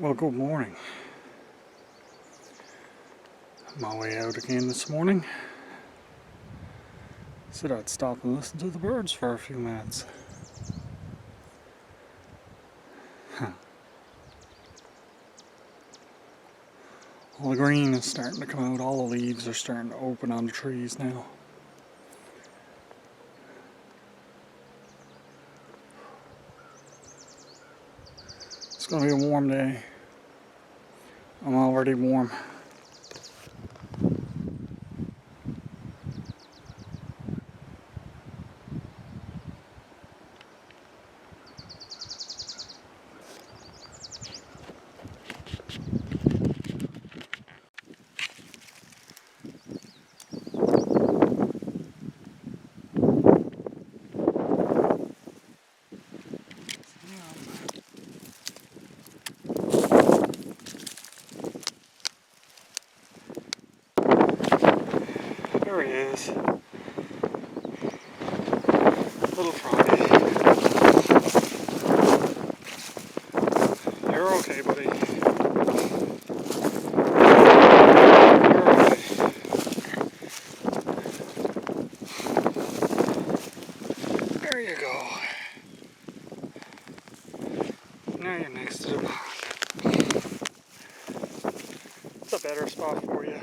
Well, good morning. On my way out again this morning. Said I'd stop and listen to the birds for a few minutes. All the green is starting to come out, all the leaves are starting to open on the trees now. It's going to be a warm day. I'm already warm. There he is. Little froggy. You're okay, buddy. You're okay. There you go. Now you're next to the pond. It's a better spot for you.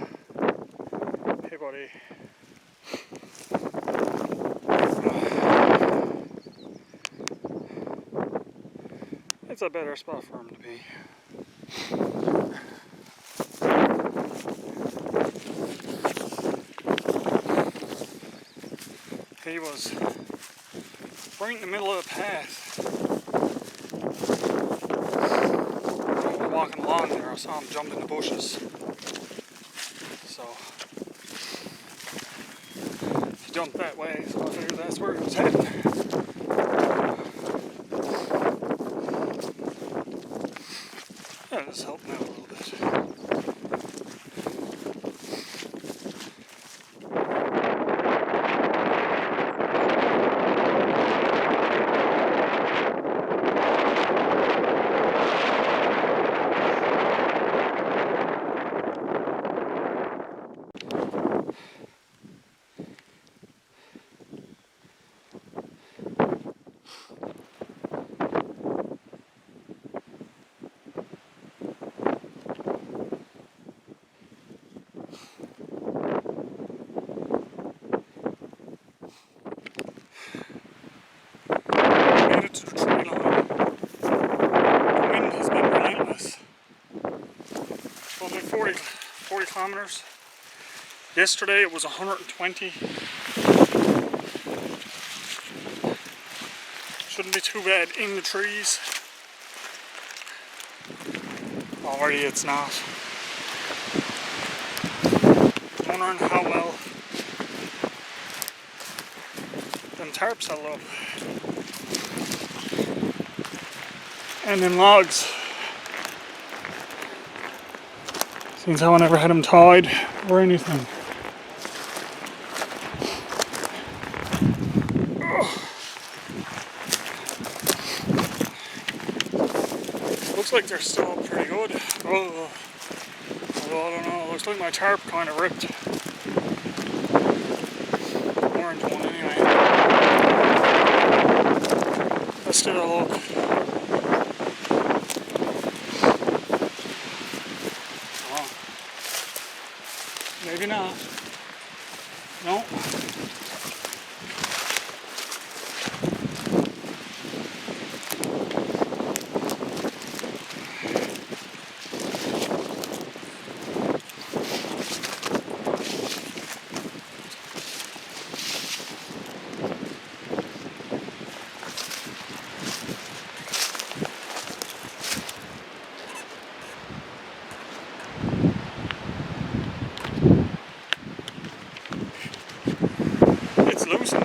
Hey, buddy. It's a better spot for him to be. He was right in the middle of the path. I was walking along there, I saw him jump in the bushes. So he jumped that way, so I figured that's where he was heading. Yeah, just helping out a little bit. To the tree line. The wind has been relentless. Only 40 kilometers. Yesterday it was 120. Shouldn't be too bad in the trees. Already it's not. Wondering how well them tarps held up. And then logs. Seems how I never had them tied or anything. Looks like they're still pretty good. Oh, although I don't know. Looks like my tarp kind of ripped. Orange one anyway. Let's get a look. Maybe not. No. Loosened.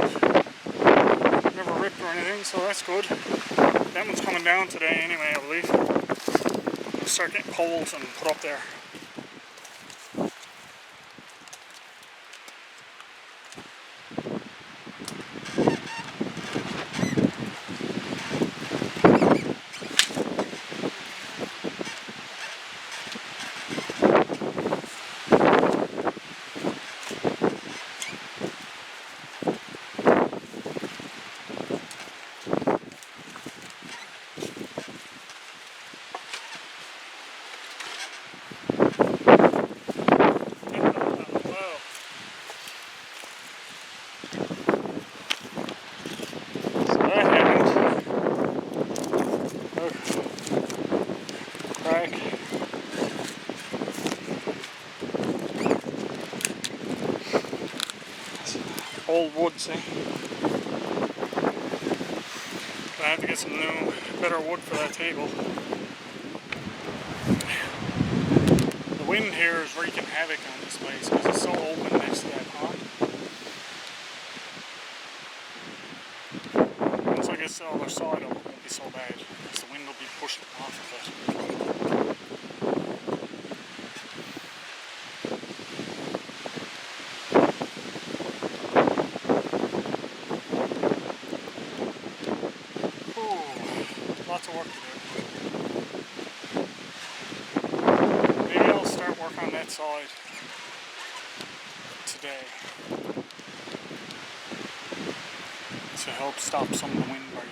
Never ripped or anything, so that's good. That one's coming down today anyway, I believe. We'll start getting poles and put up there. old wood, see? But I have to get some new, better wood for that table. The wind here is wreaking havoc on this place because it's so open next to that pond. Once I get to the other side, it won't be so bad because the wind will be pushing off of it. Lots of work to do. Maybe I'll start work on that side today to help stop some of the windbreak.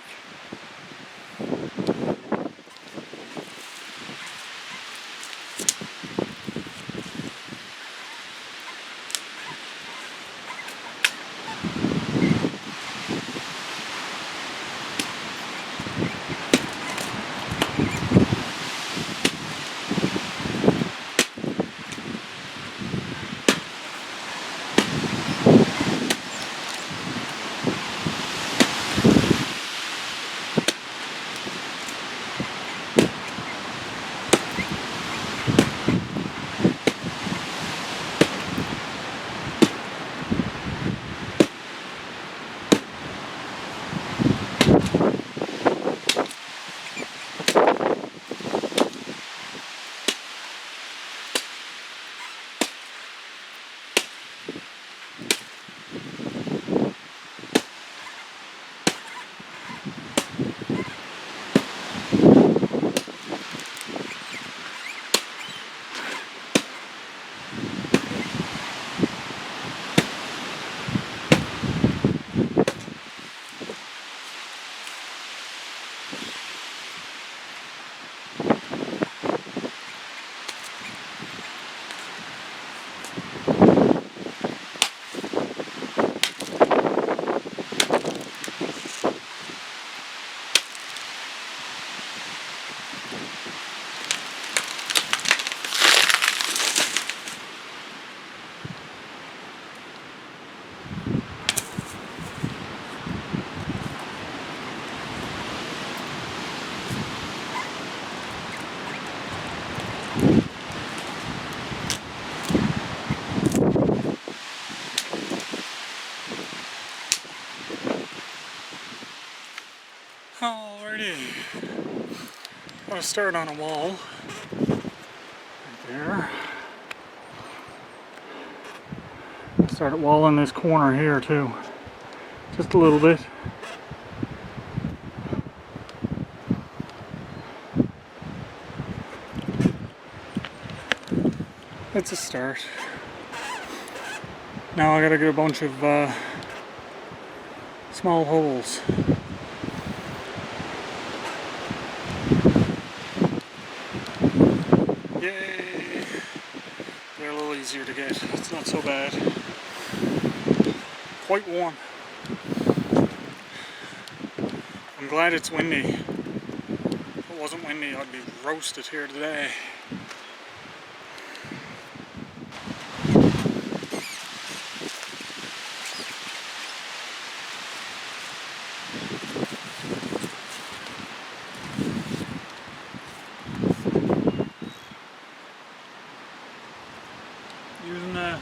Alrighty, got to start on a wall right there. Start at wall in this corner here too, just a little bit. It's a start. Now I gotta get a bunch of small holes. Yay! They're a little easier to get. It's not so bad. Quite warm. I'm glad it's windy. If it wasn't windy, I'd be roasted here today. Using a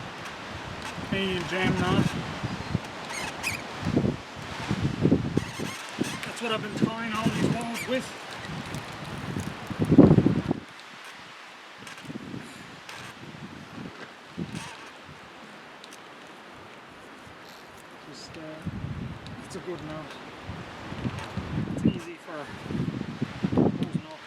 Canadian jam knot. That's what I've been tying all these walls with. Just, it's a good knot. It's easy for closing up.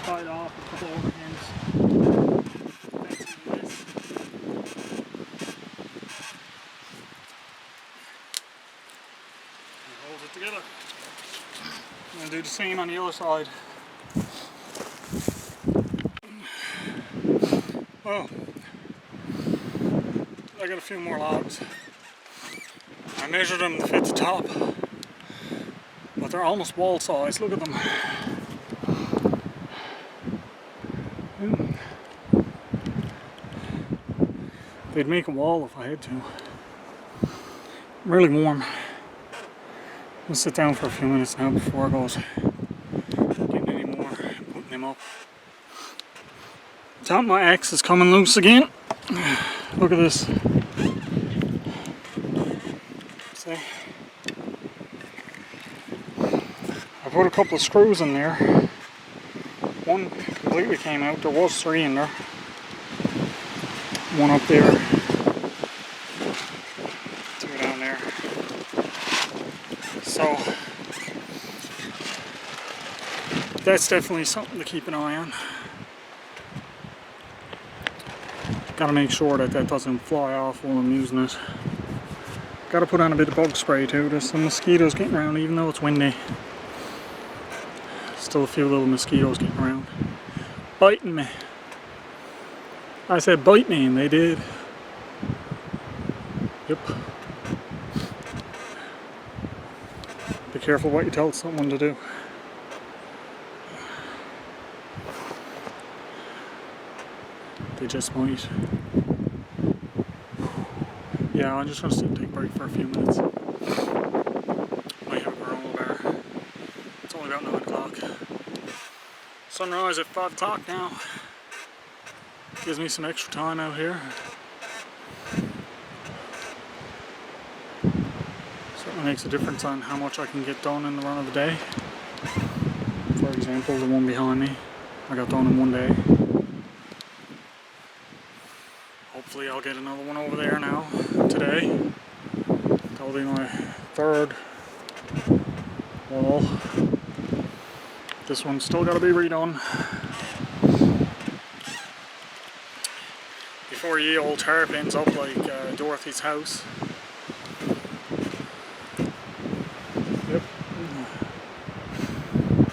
Tie it off a couple overhands. Holds it together. I'm going to do the same on the other side. Well, I got a few more logs. I I measured them to fit the top, but they're almost wall size. Look at them. They'd make a wall if I had to. Really warm. I'll sit down for a few minutes now before I go getting any more, putting them up. Top of my axe is coming loose again. Look at this. See? I put a couple of screws in there. One completely came out. There was 3 in there. One up there. 2 down there. So that's definitely something to keep an eye on. Gotta make sure that doesn't fly off while I'm using it. Gotta put on a bit of bug spray too. There's some mosquitoes getting around even though it's windy. Still a few little mosquitoes getting around. Biting me. I said bite me and they did. Yep. Be careful what you tell someone to do. They just might. Yeah, I'm just gonna sit and take a break for a few minutes. Might have a granola bar. It's only about 9 o'clock. Sunrise at 5 o'clock now. Gives me some extra time out here. Certainly makes a difference on how much I can get done in the run of the day. For example, the one behind me, I got done in one day. Hopefully I'll get another one over there now, today. That'll be my 3rd wall. This one's still got to be redone. Before ye old tarp ends up like Dorothy's house. Yep.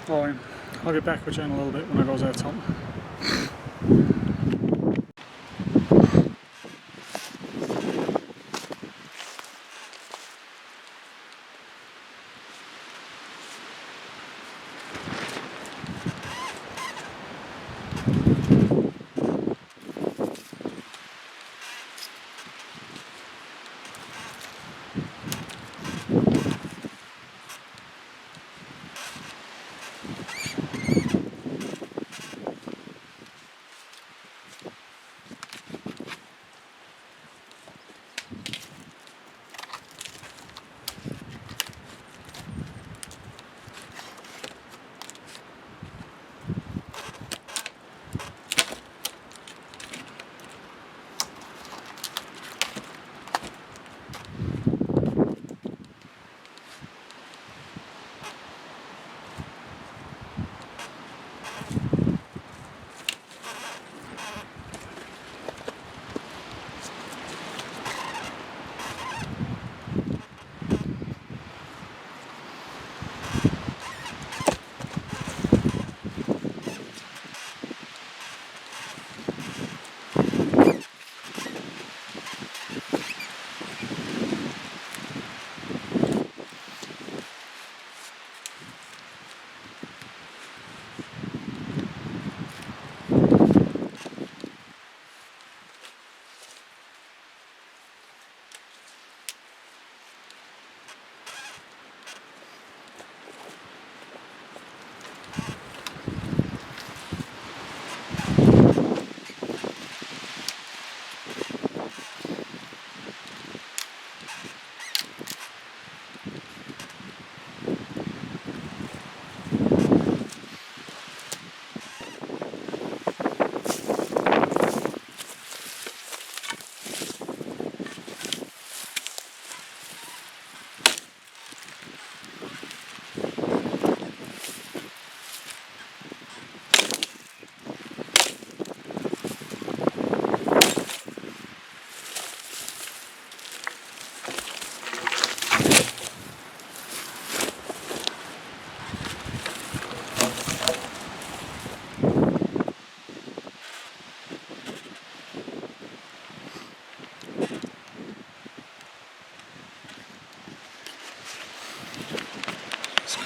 Oh, I'll get back with you in a little bit when I goes out something.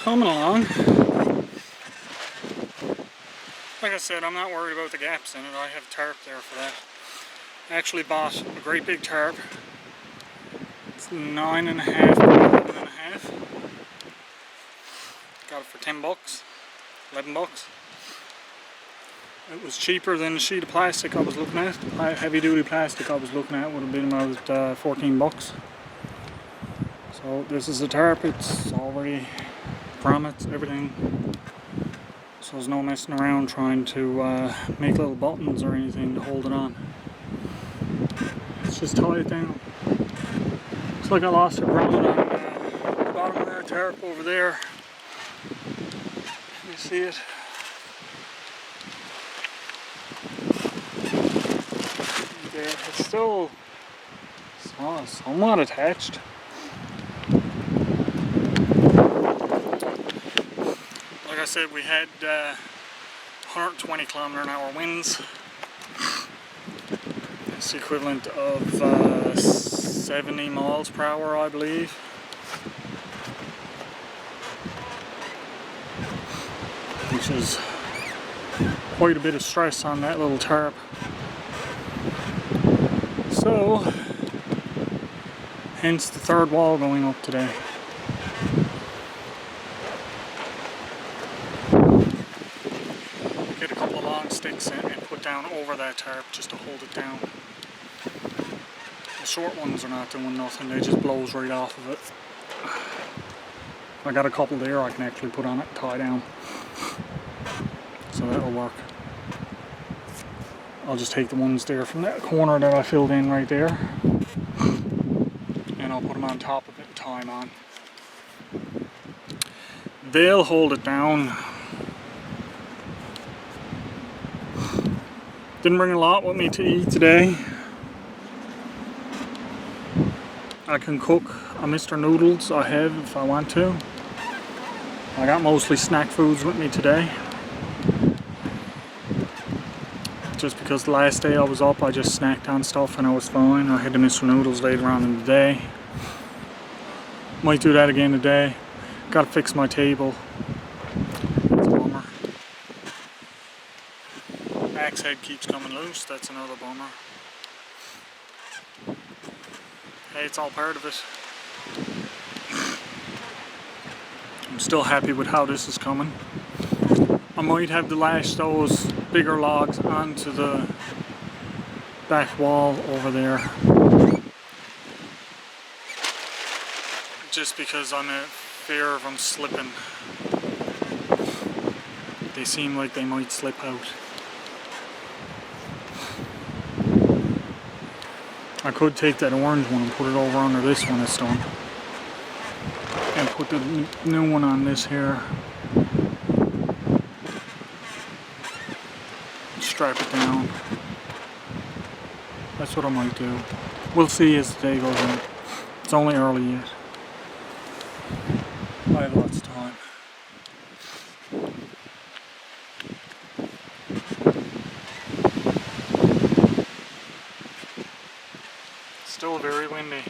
Coming along. Like I said, I'm not worried about the gaps in it. I have tarp there for that. I actually bought a great big tarp. It's 9.5 by 11.5. Got it for 10 bucks, 11 bucks. It was cheaper than the sheet of plastic I was looking at. The heavy duty plastic I was looking at would have been about 14 bucks. So this is a tarp, it's already grommets, everything. So there's no messing around trying to make little buttons or anything to hold it on. Let's just tie it down. Looks like I lost a grommet on the bottom of that tarp over there. Can you see it? There, it's still somewhat attached. Like I said, we had 120 km/h winds. It's the equivalent of 70 miles per hour, I believe. Which is quite a bit of stress on that little tarp. So, hence the third wall going up today. Get a couple of long sticks in and put down over that tarp just to hold it down. The short ones are not doing nothing, they just blows right off of it. I got a couple there I can actually put on it and tie down. So that'll work. I'll just take the ones there from that corner that I filled in right there, and I'll put them on top of it and tie them on. They'll hold it down. Didn't bring a lot with me to eat today. I can cook a Mr. Noodles, I have if I want to. I got mostly snack foods with me today. Just because the last day I was up, I just snacked on stuff and I was fine. I had the Mr. Noodles later on in the day. Might do that again today. Gotta fix my table. That's a bummer. Axe head keeps coming loose, that's another bummer. Hey, it's all part of it. I'm still happy with how this is coming. I might have to lash those bigger logs onto the back wall over there. Just because I'm in fear of them slipping. They seem like they might slip out. I could take that orange one and put it over under this one that's done. And put the new one on this here. Strap it down. That's what I might do. We'll see as the day goes on. It's only early yet. I have lots of time. Still very windy.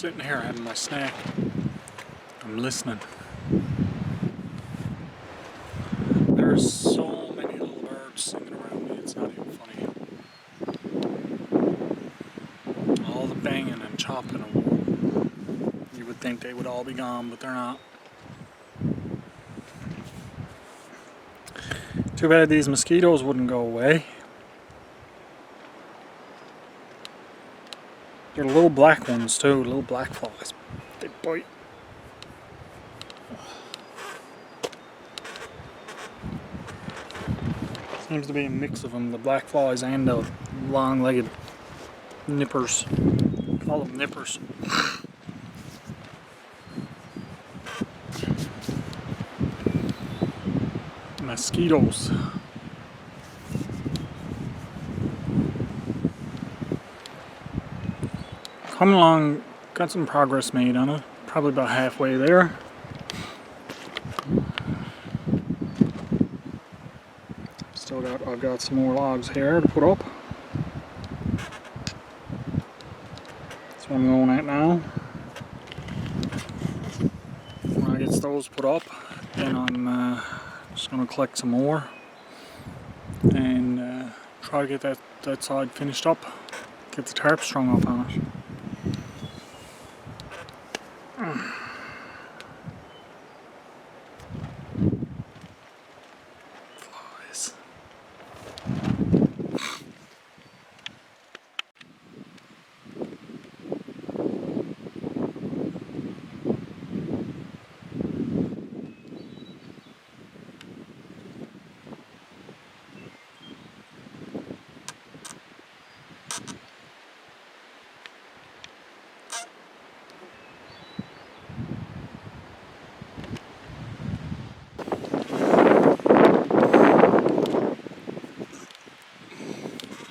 sitting here having my snack. I'm listening. There's so many little birds singing around me, it's not even funny. All the banging and chopping of wood. You would think they would all be gone, but they're not. Too bad these mosquitoes wouldn't go away. They're little black ones too, little black flies. They bite. Seems to be a mix of them, the black flies and the long-legged nippers. Call them nippers. Mosquitoes. Coming along, got some progress made on it. Probably about halfway there. I've got some more logs here to put up. That's what I'm going at now. When I get those put up, then I'm just going to collect some more and try to get that side finished up. Get the tarp strung up on it. Flies.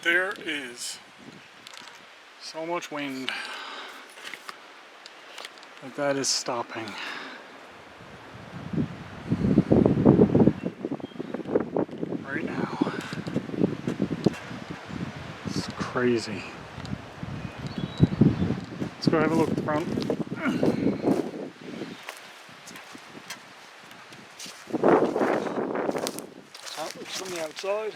There is so much wind that is stopping. Right now. It's crazy. Let's go have a look at the front. That looks from the outside.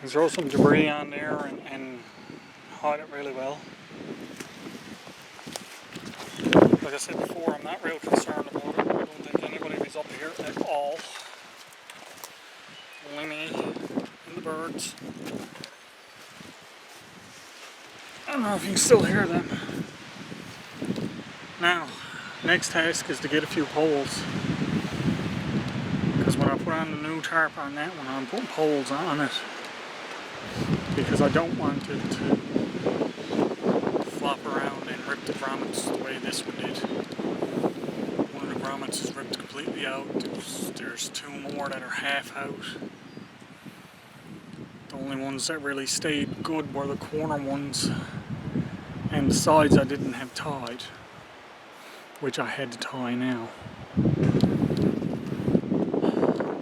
You throw some debris on there and hide it really well. Like I said before, I'm not real concerned about it. I don't think anybody is up here at all. Only me and the birds. I don't know if you can still hear them. Now, next task is to get a few poles. Because when I put on the new tarp on that one, I'm putting poles on it. Because I don't want it to flop around and rip the grommets the way this one did. One of the grommets is ripped completely out. There's two more that are half out. The only ones that really stayed good were the corner ones and the sides I didn't have tied, which I had to tie now.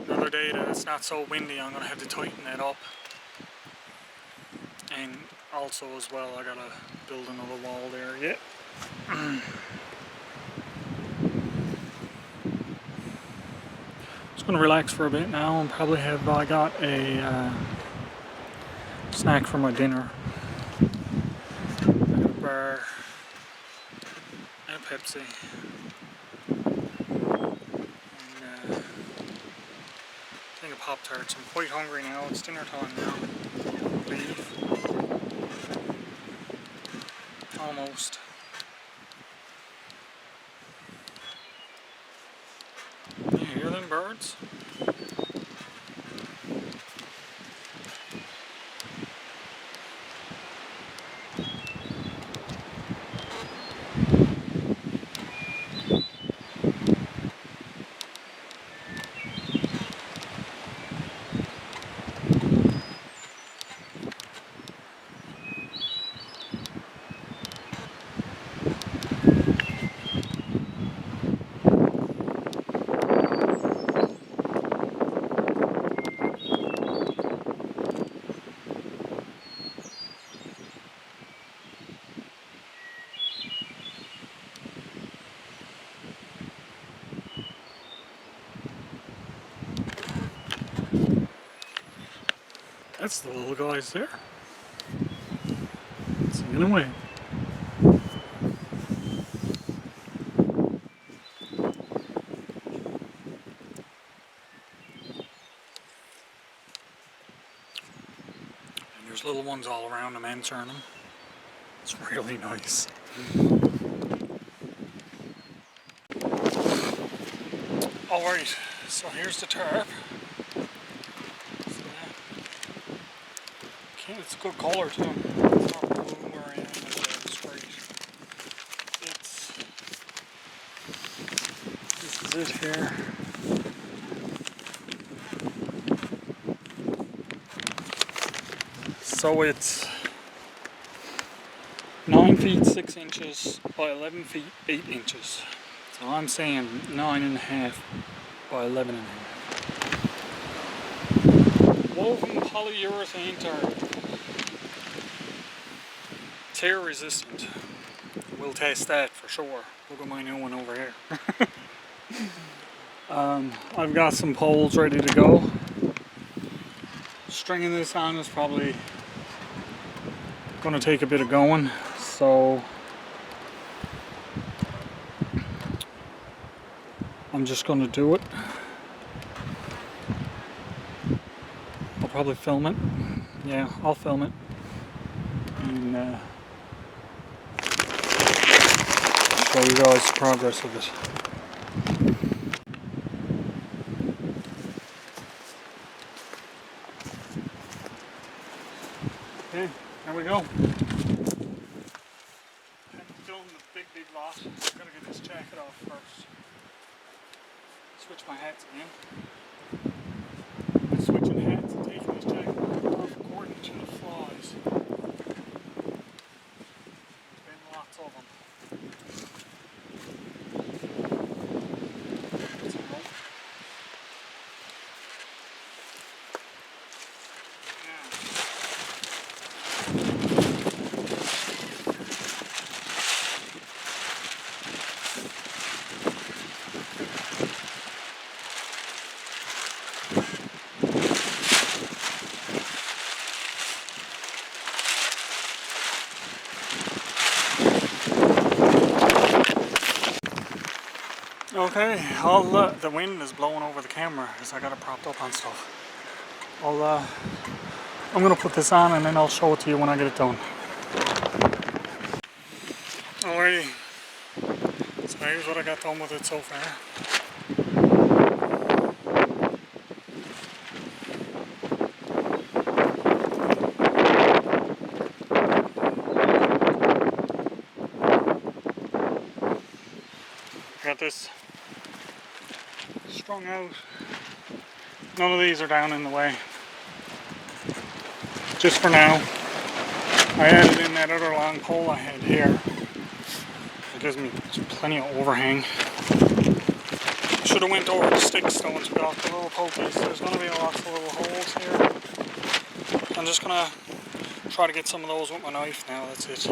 Another day that it's not so windy, I'm going to have to tighten that up. And also as well, I gotta build another wall there yet. Just gonna relax for a bit now and probably have I got a snack for my dinner. I got a bar and a Pepsi. And I think a Pop-Tarts. I'm quite hungry now. It's dinner time now. I believe. Almost. You hear them birds? That's the little guys there. Singing away. And there's little ones all around them entering them. It's really nice. Alright, so here's the tarp. It's a good colour too. It's not blue where I am, it's straight. This is it here. So it's 9 feet 6 inches by 11 feet 8 inches. So I'm saying 9.5 by 11.5. Woven polyurethane tarp. Tear resistant. We'll test that for sure. Look at my new one over here. I've got some poles ready to go. Stringing this on is probably going to take a bit of going, so I'm just going to do it. I'll probably film it. Yeah, I'll film it. And show you guys the progress of it. Okay, there we go. I'm filming the big lot. I'm gonna get this jacket off first. Switch my hats again. I'm switching hats and taking this jacket off according to the flies. There's been lots of them. Okay, the wind is blowing over the camera because I got it propped up on stuff. I'm gonna put this on and then I'll show it to you when I get it done. Alrighty, so here's what I got done with it so far. I got this strung out. None of these are down in the way. Just for now. I added in that other long pole I had here. It gives me plenty of overhang. I should have went over the sticks though and took off the little pokies. There's going to be lots of little holes here. I'm just going to try to get some of those with my knife now, that's it.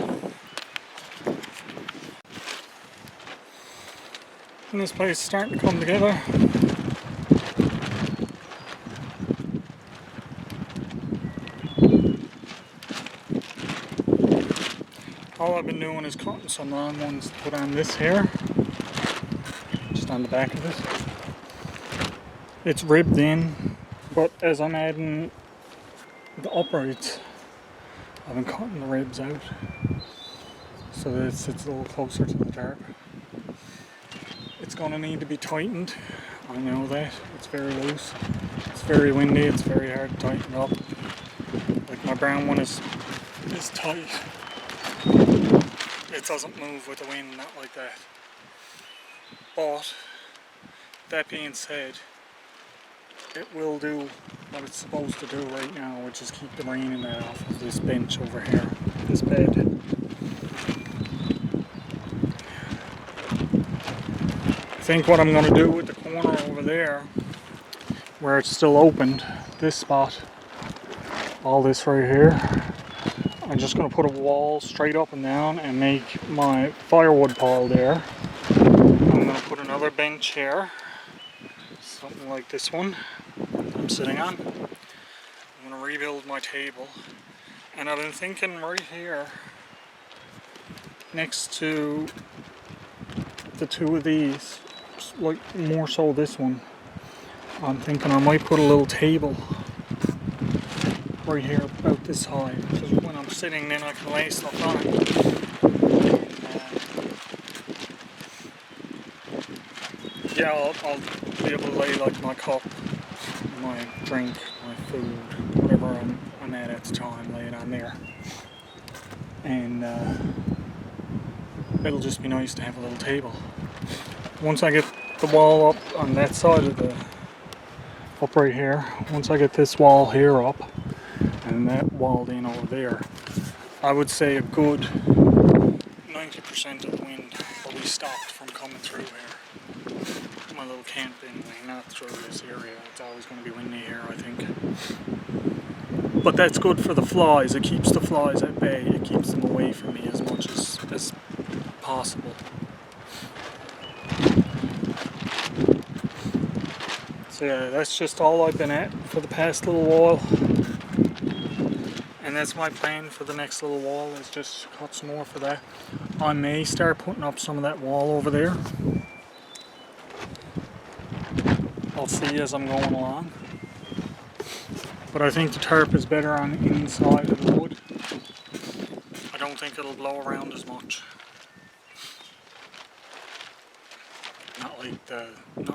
And this place is starting to come together. All I've been doing is cutting some long ones to put on this here, just on the back of it. It's ribbed in, but as I'm adding the uprights, I've been cutting the ribs out so that it sits a little closer to the tarp. It's going to need to be tightened. I know that. It's very loose. It's very windy. It's very hard to tighten up. Like my brown one is tight. It doesn't move with the wind, not like that. But that being said, it will do what it's supposed to do right now, which is keep the rain and that off of this bench over here, this bed. I think what I'm going to do with the corner over there, where it's still opened, this spot, all this right here, I'm just going to put a wall straight up and down and make my firewood pile there. I'm going to put another bench here, something like this one I'm sitting on. I'm going to and rebuild my table. And I've been thinking right here, next to the two of these, like more so this one, I'm thinking I might put a little table right here about this high, because when I'm sitting then I can lay stuff on it. Yeah, I'll be able to lay like my cup, my drink, my food, whatever I'm at the time, lay it on there. And it'll just be nice to have a little table. Once I get the wall up on that side of the, up right here, once I get this wall here up and that wall in over there, I would say a good 90% of the wind will be stopped from coming through here. My little camp anyway, not through this area. It's always going to be windy here, I think. But that's good for the flies. It keeps the flies at bay. It keeps them away from me as much as possible. So yeah, that's just all I've been at for the past little while. And that's my plan for the next little while, is just cut some more for that. I may start putting up some of that wall over there. I'll see as I'm going along. But I think the tarp is better on the inside of the wood. I don't think it'll blow around as much. Not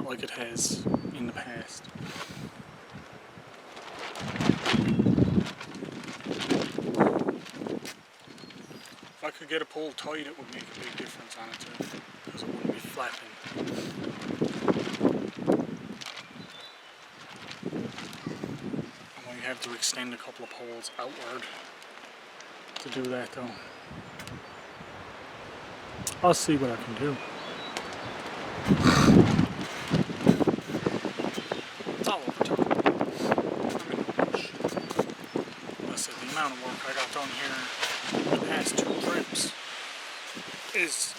like it has in the past. If I could get it pulled tight, it would make a big difference on it too, because it wouldn't be flapping. I might have to extend a couple of poles outward to do that though. I'll see what I can do. It's all over time. I'm in a rush. I said the amount of work I got done here the past 2 trips is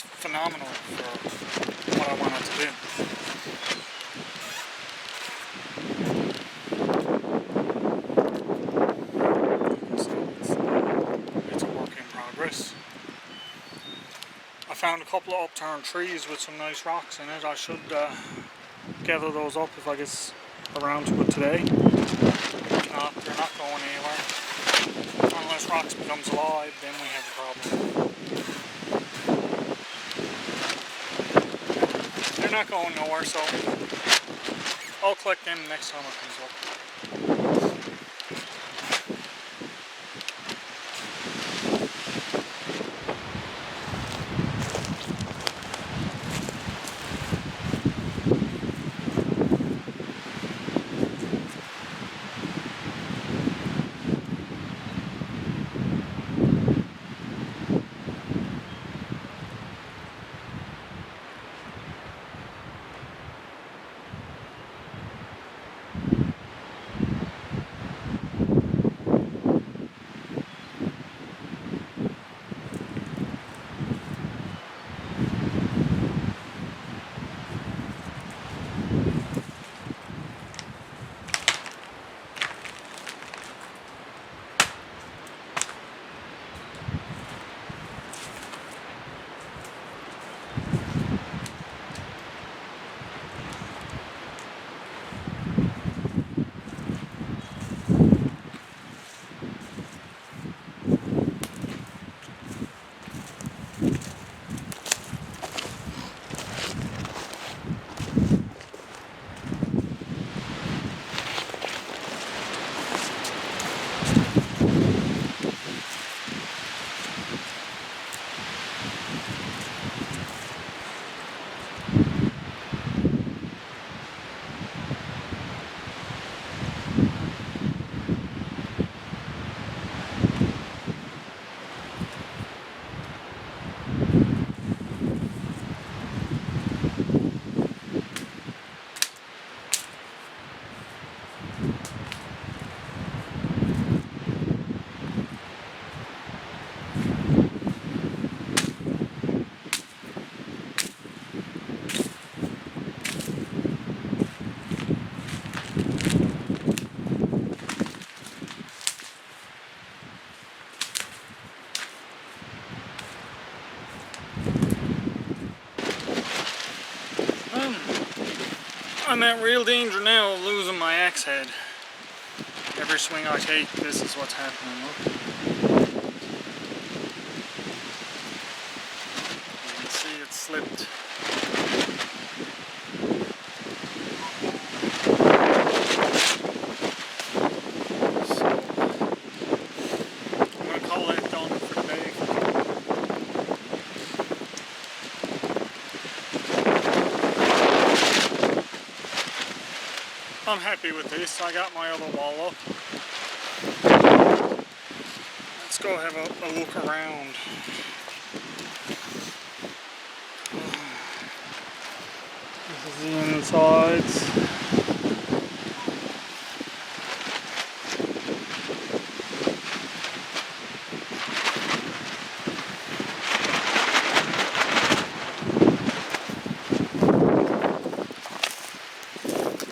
phenomenal for what I wanted to do. So it's a work in progress. I found a couple of upturned trees with some nice rocks in it. I should gather those up if I get around to it today. If not, they're not going anywhere. Unless rocks becomes alive, then we have a problem. They're not going nowhere, so I'll collect them next time it comes up. I'm at real danger now of losing my axe head. Every swing I take, this is what's happening. Look. You can see it slipped. I'm happy with this. I got my other wall up. Let's go have a look around. This is the insides.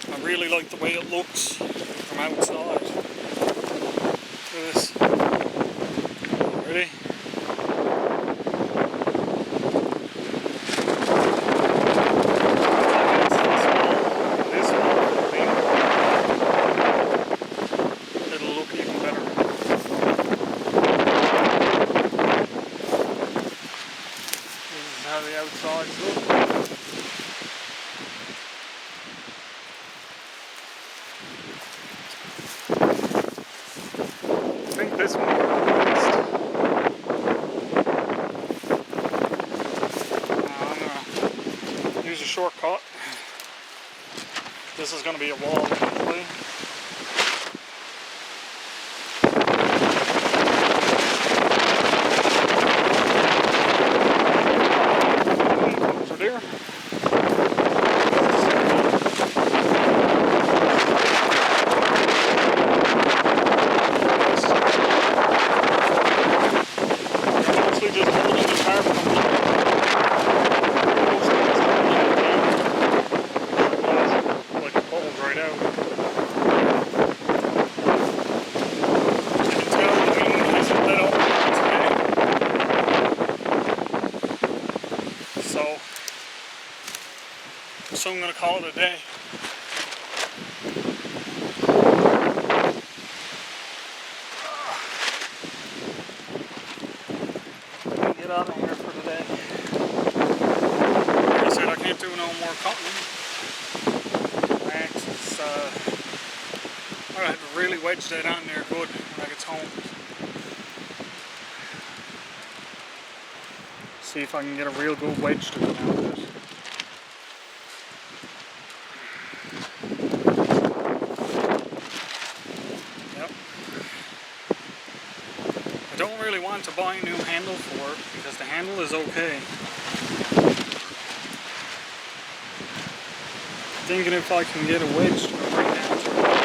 I really like the way it looks from outside. Look at this. Ready? This wall, it'll look even better. This is how the outsides look. I think this one best. I'm going to use a shortcut. This is going to be a wall eventually. Over there. Just holding the car from like it bubbled right out. You can tell the wind hasn't let up today. So I'm going to call it a day. Get out of here for today. Like I said, I can't do no more cutting. My axe is, I have to really wedge that on there good when I get home. See if I can get a real good wedge to come out of it. Yep. I don't really want to buy a new handle for it because the handle is okay. Thinking if I can get a wedge to go right down to it,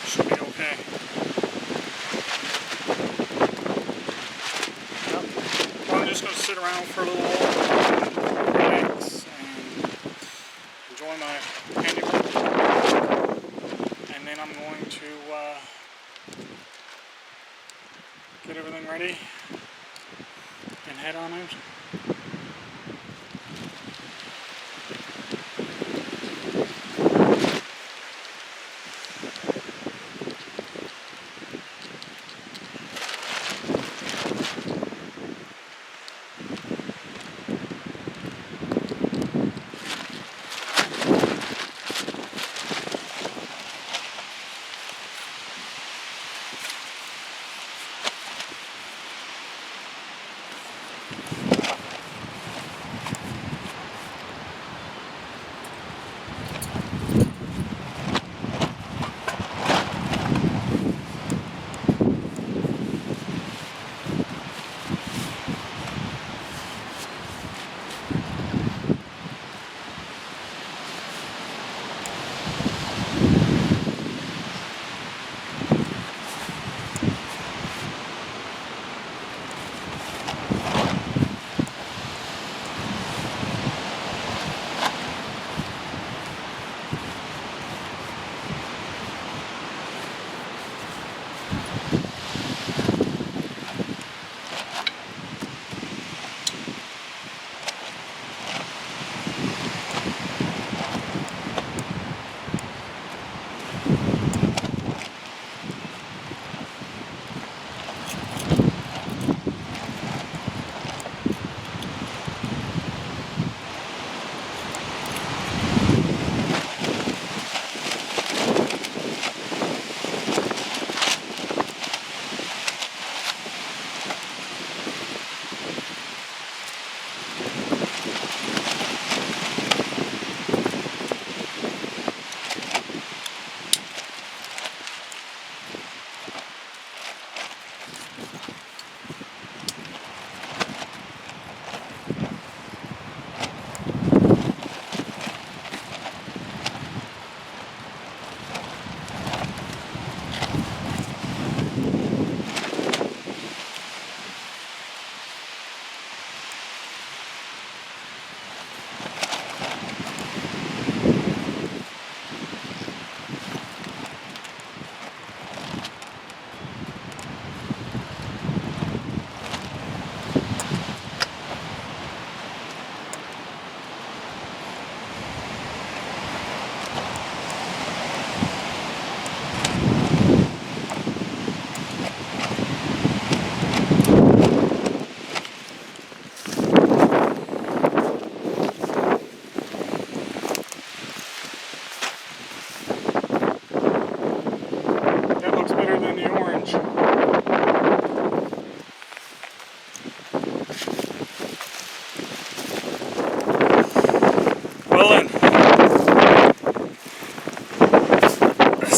should be okay. Yep. I'm just going to sit around for a little while, relax, and enjoy my handiwork. And then I'm going to get everything ready and head on out.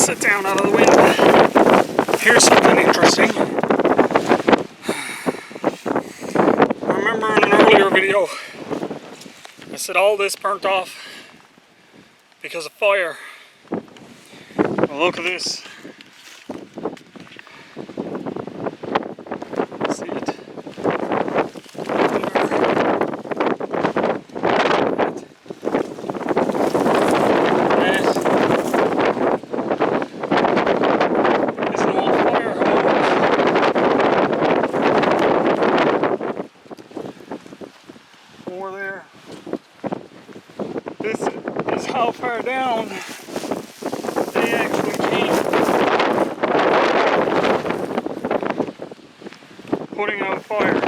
sit down out of the wind. Here's something interesting. I remember in an earlier video I said all this burnt off because of fire. Well, look at this. See it? More there. This is how far down they actually came. Putting out fire.